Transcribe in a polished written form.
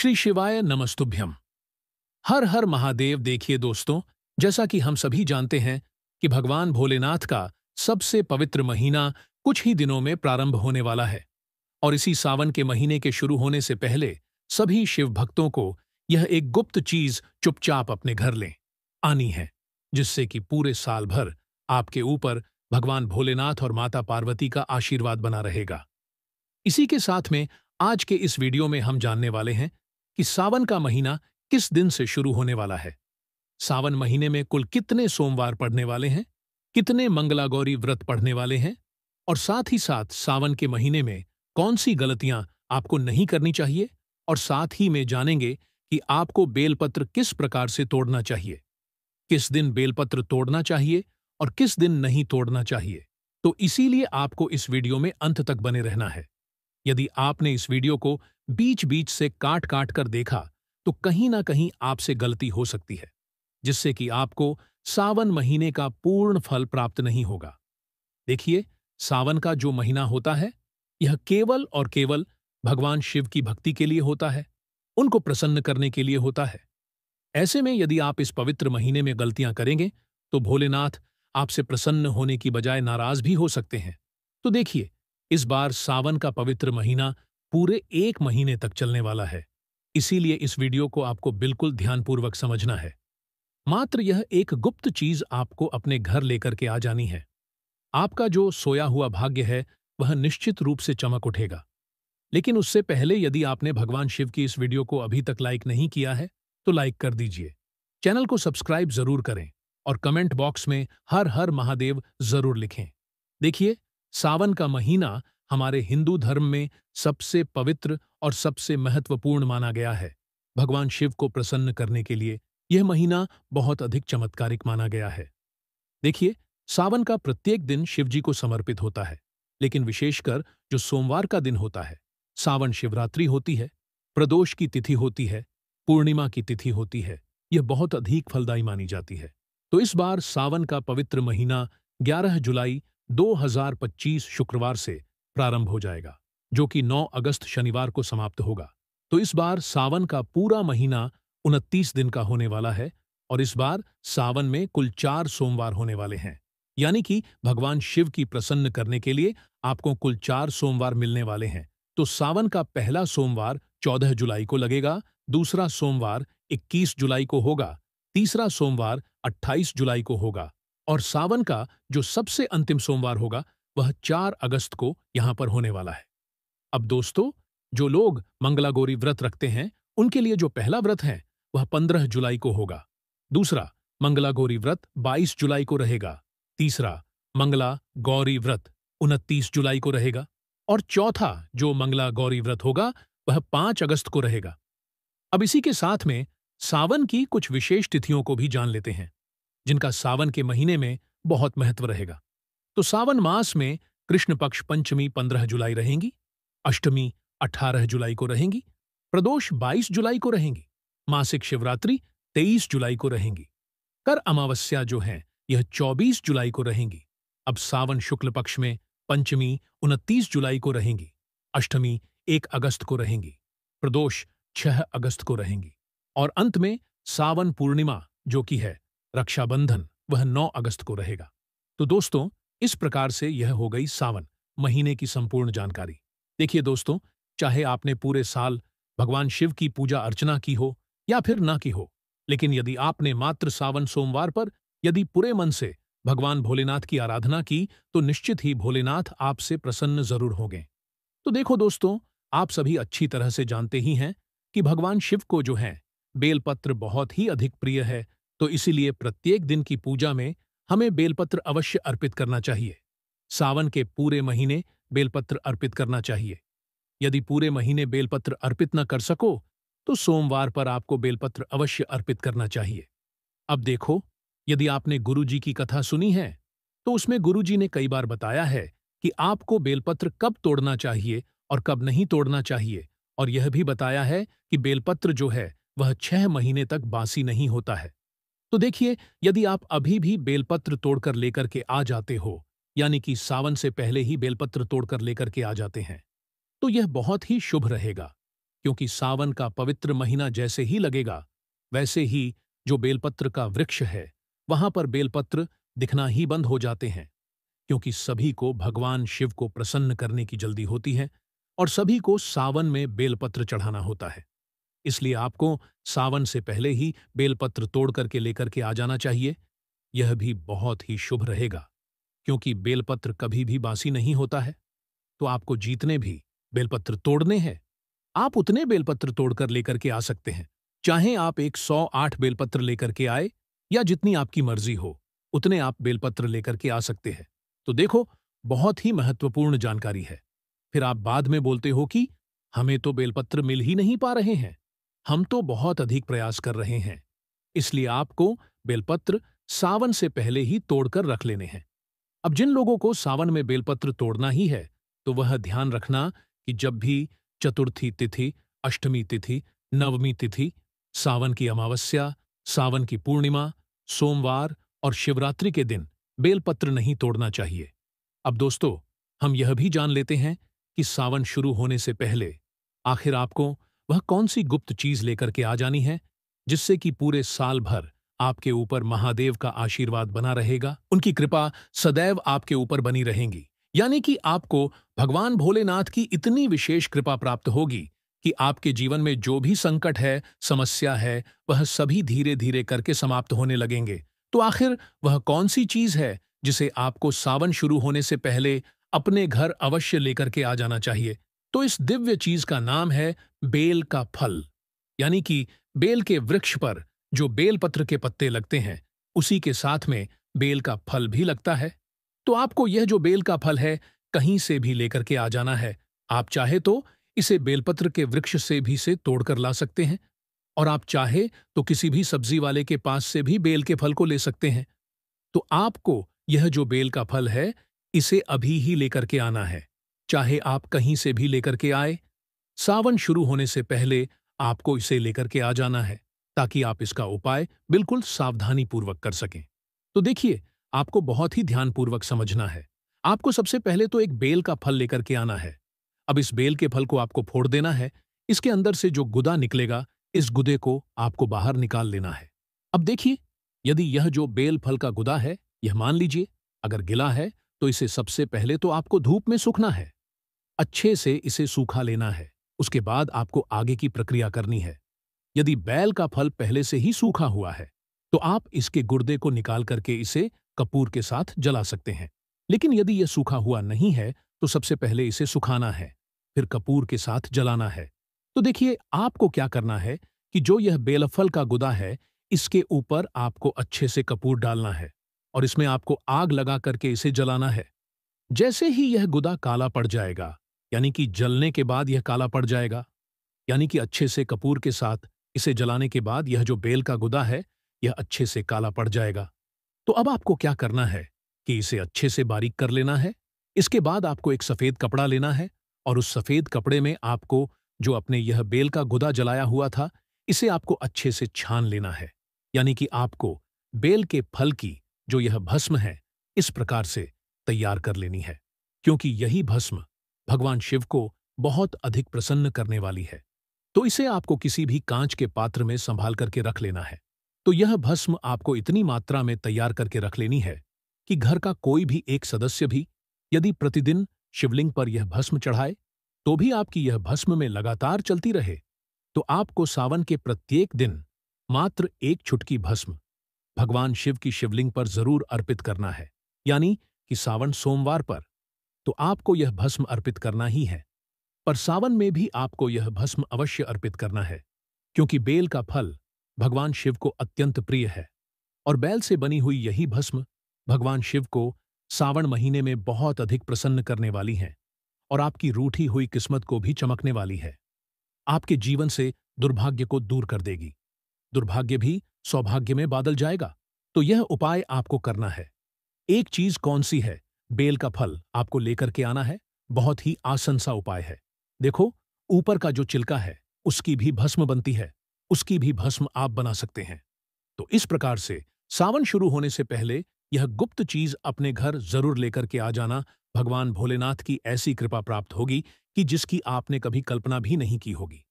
श्री शिवाय नमस्तुभ्यम। हर हर महादेव। देखिए दोस्तों, जैसा कि हम सभी जानते हैं कि भगवान भोलेनाथ का सबसे पवित्र महीना कुछ ही दिनों में प्रारंभ होने वाला है। और इसी सावन के महीने के शुरू होने से पहले सभी शिव भक्तों को यह एक गुप्त चीज चुपचाप अपने घर लें आनी है, जिससे कि पूरे साल भर आपके ऊपर भगवान भोलेनाथ और माता पार्वती का आशीर्वाद बना रहेगा। इसी के साथ में आज के इस वीडियो में हम जानने वाले हैं कि सावन का महीना किस दिन से शुरू होने वाला है, सावन महीने में कुल कितने सोमवार पड़ने वाले हैं, कितने मंगलागौरी व्रत पढ़ने वाले हैं, और साथ ही साथ सावन के महीने में कौन सी गलतियां आपको नहीं करनी चाहिए, और साथ ही में जानेंगे कि आपको बेलपत्र किस प्रकार से तोड़ना चाहिए, किस दिन बेलपत्र तोड़ना चाहिए और किस दिन नहीं तोड़ना चाहिए। तो इसीलिए आपको इस वीडियो में अंत तक बने रहना है। यदि आपने इस वीडियो को बीच बीच से काट काट कर देखा तो कहीं ना कहीं आपसे गलती हो सकती है, जिससे कि आपको सावन महीने का पूर्ण फल प्राप्त नहीं होगा। देखिए, सावन का जो महीना होता है यह केवल और केवल भगवान शिव की भक्ति के लिए होता है, उनको प्रसन्न करने के लिए होता है। ऐसे में यदि आप इस पवित्र महीने में गलतियां करेंगे तो भोलेनाथ आपसे प्रसन्न होने की बजाय नाराज भी हो सकते हैं। तो देखिए, इस बार सावन का पवित्र महीना पूरे 1 महीने तक चलने वाला है, इसीलिए इस वीडियो को आपको बिल्कुल ध्यानपूर्वक समझना है। मात्र यह एक गुप्त चीज आपको अपने घर लेकर के आ जानी है। आपका जो सोया हुआ भाग्य है वह निश्चित रूप से चमक उठेगा। लेकिन उससे पहले यदि आपने भगवान शिव की इस वीडियो को अभी तक लाइक नहीं किया है तो लाइक कर दीजिए, चैनल को सब्सक्राइब जरूर करें और कमेंट बॉक्स में हर हर महादेव जरूर लिखें। देखिए, सावन का महीना हमारे हिंदू धर्म में सबसे पवित्र और सबसे महत्वपूर्ण माना गया है। भगवान शिव को प्रसन्न करने के लिए यह महीना बहुत अधिक चमत्कारिक माना गया है। देखिए, सावन का प्रत्येक दिन शिवजी को समर्पित होता है, लेकिन विशेषकर जो सोमवार का दिन होता है, सावन शिवरात्रि होती है, प्रदोष की तिथि होती है, पूर्णिमा की तिथि होती है, यह बहुत अधिक फलदायी मानी जाती है। तो इस बार सावन का पवित्र महीना 11 जुलाई 2025 शुक्रवार से प्रारंभ हो जाएगा, जो कि 9 अगस्त शनिवार को समाप्त होगा। तो इस बार सावन का पूरा महीना 29 दिन का होने वाला है, और इस बार सावन में कुल 4 सोमवार होने वाले हैं। यानी कि भगवान शिव की प्रसन्न करने के लिए आपको कुल 4 सोमवार मिलने वाले हैं। तो सावन का पहला सोमवार 14 जुलाई को लगेगा, दूसरा सोमवार 21 जुलाई को होगा, तीसरा सोमवार 28 जुलाई को होगा, और सावन का जो सबसे अंतिम सोमवार होगा वह 4 अगस्त को यहां पर होने वाला है। अब दोस्तों, जो लोग मंगलागौरी व्रत रखते हैं उनके लिए जो पहला व्रत है वह 15 जुलाई को होगा, दूसरा मंगलागौरी व्रत 22 जुलाई को रहेगा, तीसरा मंगला गौरी व्रत 29 जुलाई को रहेगा, और चौथा जो मंगला गौरी व्रत होगा वह 5 अगस्त को रहेगा। अब इसी के साथ में सावन की कुछ विशेष तिथियों को भी जान लेते हैं, जिनका सावन के महीने में बहुत महत्व रहेगा। तो सावन मास में कृष्ण पक्ष पंचमी 15 जुलाई रहेंगी, अष्टमी 18 जुलाई को रहेंगी, प्रदोष 22 जुलाई को रहेंगी, मासिक शिवरात्रि 23 जुलाई को रहेंगी, कर अमावस्या जो है यह 24 जुलाई को रहेंगी। अब सावन शुक्ल पक्ष में पंचमी 29 जुलाई को रहेंगी, अष्टमी 1 अगस्त को रहेंगी, प्रदोष 6 अगस्त को रहेंगी, और अंत में सावन पूर्णिमा जो कि है रक्षाबंधन वह 9 अगस्त को रहेगा। तो दोस्तों, इस प्रकार से यह हो गई सावन महीने की संपूर्ण जानकारी। देखिए दोस्तों, चाहे आपने पूरे साल भगवान शिव की पूजा अर्चना की हो या फिर ना की हो, लेकिन यदि आपने मात्र सावन सोमवार पर यदि पूरे मन से भगवान भोलेनाथ की आराधना की तो निश्चित ही भोलेनाथ आपसे प्रसन्न जरूर होंगे। तो देखो दोस्तों, आप सभी अच्छी तरह से जानते ही हैं कि भगवान शिव को जो है बेलपत्र बहुत ही अधिक प्रिय है, तो इसीलिए प्रत्येक दिन की पूजा में हमें बेलपत्र अवश्य अर्पित करना चाहिए। सावन के पूरे महीने बेलपत्र अर्पित करना चाहिए। यदि पूरे महीने बेलपत्र अर्पित न कर सको तो सोमवार पर आपको बेलपत्र अवश्य अर्पित करना चाहिए। अब देखो, यदि आपने गुरुजी की कथा सुनी है तो उसमें गुरुजी ने कई बार बताया है कि आपको बेलपत्र कब तोड़ना चाहिए और कब नहीं तोड़ना चाहिए, और यह भी बताया है कि बेलपत्र जो है वह 6 महीने तक बासी नहीं होता है। तो देखिए, यदि आप अभी भी बेलपत्र तोड़कर लेकर के आ जाते हो, यानी कि सावन से पहले ही बेलपत्र तोड़कर लेकर के आ जाते हैं, तो यह बहुत ही शुभ रहेगा। क्योंकि सावन का पवित्र महीना जैसे ही लगेगा, वैसे ही जो बेलपत्र का वृक्ष है, वहां पर बेलपत्र दिखना ही बंद हो जाते हैं, क्योंकि सभी को भगवान शिव को प्रसन्न करने की जल्दी होती है और सभी को सावन में बेलपत्र चढ़ाना होता है। इसलिए आपको सावन से पहले ही बेलपत्र तोड़ करके लेकर के आ जाना चाहिए। यह भी बहुत ही शुभ रहेगा, क्योंकि बेलपत्र कभी भी बासी नहीं होता है। तो आपको जितने भी बेलपत्र तोड़ने हैं, आप उतने बेलपत्र तोड़कर लेकर के आ सकते हैं। चाहे आप 108 बेलपत्र लेकर के आए या जितनी आपकी मर्जी हो, उतने आप बेलपत्र लेकर के आ सकते हैं। तो देखो, बहुत ही महत्वपूर्ण जानकारी है। फिर आप बाद में बोलते हो कि हमें तो बेलपत्र मिल ही नहीं पा रहे हैं, हम तो बहुत अधिक प्रयास कर रहे हैं। इसलिए आपको बेलपत्र सावन से पहले ही तोड़कर रख लेने हैं। अब जिन लोगों को सावन में बेलपत्र तोड़ना ही है, तो वह ध्यान रखना कि जब भी चतुर्थी तिथि, अष्टमी तिथि, नवमी तिथि, सावन की अमावस्या, सावन की पूर्णिमा, सोमवार और शिवरात्रि के दिन बेलपत्र नहीं तोड़ना चाहिए। अब दोस्तों, हम यह भी जान लेते हैं कि सावन शुरू होने से पहले आखिर आपको वह कौन सी गुप्त चीज लेकर के आ जानी है, जिससे कि पूरे साल भर आपके ऊपर महादेव का आशीर्वाद बना रहेगा, उनकी कृपा सदैव आपके ऊपर बनी रहेंगी। यानी कि आपको भगवान भोलेनाथ की इतनी विशेष कृपा प्राप्त होगी कि आपके जीवन में जो भी संकट है, समस्या है, वह सभी धीरे धीरे करके समाप्त होने लगेंगे। तो आखिर वह कौन सी चीज है जिसे आपको सावन शुरू होने से पहले अपने घर अवश्य लेकर के आ जाना चाहिए? तो इस दिव्य चीज का नाम है बेल का फल। यानी कि बेल के वृक्ष पर जो बेलपत्र के पत्ते लगते हैं, उसी के साथ में बेल का फल भी लगता है। तो आपको यह जो बेल का फल है, कहीं से भी लेकर के आ जाना है। आप चाहे तो इसे बेलपत्र के वृक्ष से तोड़कर ला सकते हैं, और आप चाहे तो किसी भी सब्जी वाले के पास से भी बेल के फल को ले सकते हैं। तो आपको यह जो बेल का फल है, इसे अभी ही लेकर के आना है। चाहे आप कहीं से भी लेकर के आए, सावन शुरू होने से पहले आपको इसे लेकर के आ जाना है, ताकि आप इसका उपाय बिल्कुल सावधानी पूर्वक कर सकें। तो देखिए, आपको बहुत ही ध्यानपूर्वक समझना है। आपको सबसे पहले तो एक बेल का फल लेकर के आना है। अब इस बेल के फल को आपको फोड़ देना है। इसके अंदर से जो गुदा निकलेगा, इस गुदे को आपको बाहर निकाल लेना है। अब देखिए, यदि यह जो बेल फल का गुदा है, यह मान लीजिए अगर गिला है, तो इसे सबसे पहले तो आपको धूप में सूखना है। अच्छे से इसे सूखा लेना है। उसके बाद आपको आगे की प्रक्रिया करनी है। यदि बेल का फल पहले से ही सूखा हुआ है, तो आप इसके गुर्दे को निकाल करके इसे कपूर के साथ जला सकते हैं। लेकिन यदि यह सूखा हुआ नहीं है, तो सबसे पहले इसे सुखाना है, फिर कपूर के साथ जलाना है। तो देखिए, आपको क्या करना है कि जो यह बेलफल का गुदा है, इसके ऊपर आपको अच्छे से कपूर डालना है और इसमें आपको आग लगा करके इसे जलाना है। जैसे ही यह गुदा काला पड़ जाएगा, यानी कि जलने के बाद यह काला पड़ जाएगा, यानी कि अच्छे से कपूर के साथ इसे जलाने के बाद यह जो बेल का गुदा है, यह अच्छे से काला पड़ जाएगा। तो अब आपको क्या करना है कि इसे अच्छे से बारीक कर लेना है। इसके बाद आपको एक सफेद कपड़ा लेना है और उस सफेद कपड़े में आपको जो अपने यह बेल का गुदा जलाया हुआ था, इसे आपको अच्छे से छान लेना है। यानी कि आपको बेल के फल की जो यह भस्म है, इस प्रकार से तैयार कर लेनी है, क्योंकि यही भस्म भगवान शिव को बहुत अधिक प्रसन्न करने वाली है। तो इसे आपको किसी भी कांच के पात्र में संभाल करके रख लेना है। तो यह भस्म आपको इतनी मात्रा में तैयार करके रख लेनी है कि घर का कोई भी एक सदस्य भी यदि प्रतिदिन शिवलिंग पर यह भस्म चढ़ाए, तो भी आपकी यह भस्म में लगातार चलती रहे। तो आपको सावन के प्रत्येक दिन मात्र एक चुटकी भस्म भगवान शिव की शिवलिंग पर जरूर अर्पित करना है। यानी कि सावन सोमवार पर तो आपको यह भस्म अर्पित करना ही है, पर सावन में भी आपको यह भस्म अवश्य अर्पित करना है, क्योंकि बेल का फल भगवान शिव को अत्यंत प्रिय है और बेल से बनी हुई यही भस्म भगवान शिव को सावन महीने में बहुत अधिक प्रसन्न करने वाली है और आपकी रूठी हुई किस्मत को भी चमकने वाली है। आपके जीवन से दुर्भाग्य को दूर कर देगी, दुर्भाग्य भी सौभाग्य में बादल जाएगा। तो यह उपाय आपको करना है। एक चीज कौन सी है? बेल का फल आपको लेकर के आना है। बहुत ही आसान सा उपाय है। देखो, ऊपर का जो चिल्का है, उसकी भी भस्म बनती है, उसकी भी भस्म आप बना सकते हैं। तो इस प्रकार से सावन शुरू होने से पहले यह गुप्त चीज अपने घर जरूर लेकर के आ जाना। भगवान भोलेनाथ की ऐसी कृपा प्राप्त होगी कि जिसकी आपने कभी कल्पना भी नहीं की होगी।